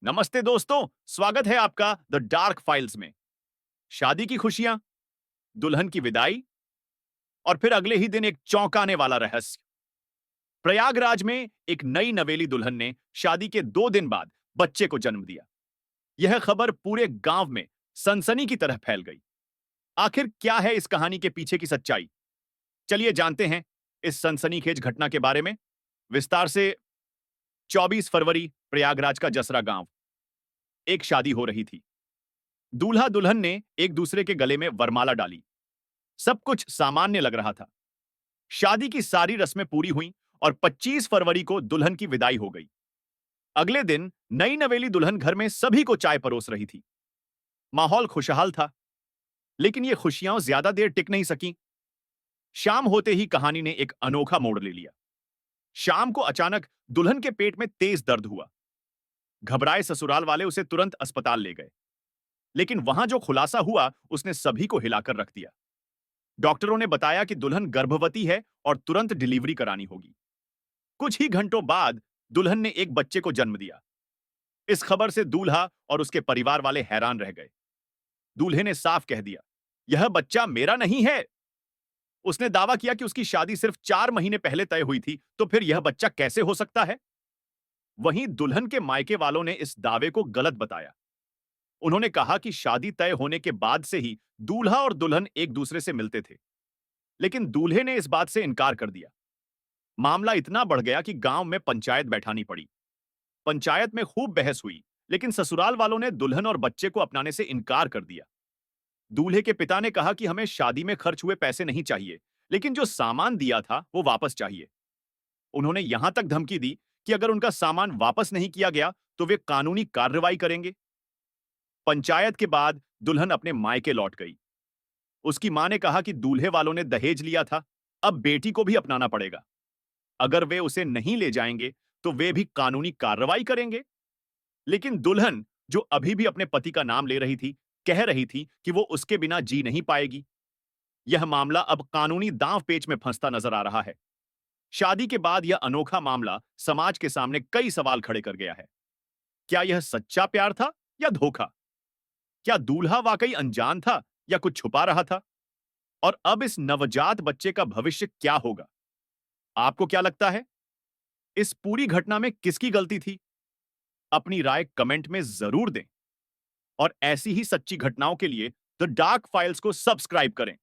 नमस्ते दोस्तों, स्वागत है आपका द डार्क फाइल्स में। शादी की खुशियां, दुल्हन की विदाई और फिर अगले ही दिन एक चौंकाने वाला रहस्य। प्रयागराज में एक नई नवेली दुल्हन ने शादी के 2 दिन बाद बच्चे को जन्म दिया। यह खबर पूरे गांव में सनसनी की तरह फैल गई। आखिर क्या है इस कहानी के पीछे की सच्चाई? चलिए जानते हैं इस सनसनीखेज घटना के बारे में विस्तार से। 24 फरवरी, प्रयागराज का जसरा गांव। एक शादी हो रही थी। दूल्हा दुल्हन ने एक दूसरे के गले में वरमाला डाली। सब कुछ सामान्य लग रहा था। शादी की सारी रस्में पूरी हुईं और 25 फरवरी को दुल्हन की विदाई हो गई। अगले दिन नई नवेली दुल्हन घर में सभी को चाय परोस रही थी। माहौल खुशहाल था, लेकिन ये खुशियां ज्यादा देर टिक नहीं सकीं। शाम होते ही कहानी ने एक अनोखा मोड़ ले लिया। शाम को अचानक दुल्हन के पेट में तेज दर्द हुआ। घबराए ससुराल वाले उसे तुरंत अस्पताल ले गए, लेकिन वहां जो खुलासा हुआ उसने सभी को हिलाकर रख दिया। डॉक्टरों ने बताया कि दुल्हन गर्भवती है और तुरंत डिलीवरी करानी होगी। कुछ ही घंटों बाद दुल्हन ने एक बच्चे को जन्म दिया। इस खबर से दूल्हा और उसके परिवार वाले हैरान रह गए। दूल्हे ने साफ कह दिया, यह बच्चा मेरा नहीं है। उसने दावा किया कि उसकी शादी सिर्फ 4 महीने पहले तय हुई थी, तो फिर यह बच्चा कैसे हो सकता है? वहीं दुल्हन के मायके वालों ने इस दावे को गलत बताया। उन्होंने कहा कि शादी तय होने के बाद से ही दूल्हा और दुल्हन एक दूसरे से मिलते थे, लेकिन दूल्हे ने इस बात से इनकार कर दिया। मामला इतना बढ़ गया कि गांव में पंचायत बैठानी पड़ी। पंचायत में खूब बहस हुई, लेकिन ससुराल वालों ने दुल्हन और बच्चे को अपनाने से इनकार कर दिया। दूल्हे के पिता ने कहा कि हमें शादी में खर्च हुए पैसे नहीं चाहिए, लेकिन जो सामान दिया था वो वापस चाहिए। उन्होंने यहां तक धमकी दी कि अगर उनका सामान वापस नहीं किया गया तो वे कानूनी कार्रवाई करेंगे। पंचायत के बाद दुल्हन अपने मायके लौट गई। उसकी मां ने कहा कि दूल्हे वालों ने दहेज लिया था, अब बेटी को भी अपनाना पड़ेगा। अगर वे उसे नहीं ले जाएंगे तो वे भी कानूनी कार्रवाई करेंगे। लेकिन दुल्हन, जो अभी भी अपने पति का नाम ले रही थी, कह रही थी कि वो उसके बिना जी नहीं पाएगी। यह मामला अब कानूनी दांव पेच में फंसता नजर आ रहा है। शादी के बाद यह अनोखा मामला समाज के सामने कई सवाल खड़े कर गया है। क्या यह सच्चा प्यार था या धोखा? क्या दूल्हा वाकई अनजान था या कुछ छुपा रहा था? और अब इस नवजात बच्चे का भविष्य क्या होगा? आपको क्या लगता है? इस पूरी घटना में किसकी गलती थी? अपनी राय कमेंट में जरूर दें और ऐसी ही सच्ची घटनाओं के लिए द डार्क फाइल्स को सब्सक्राइब करें।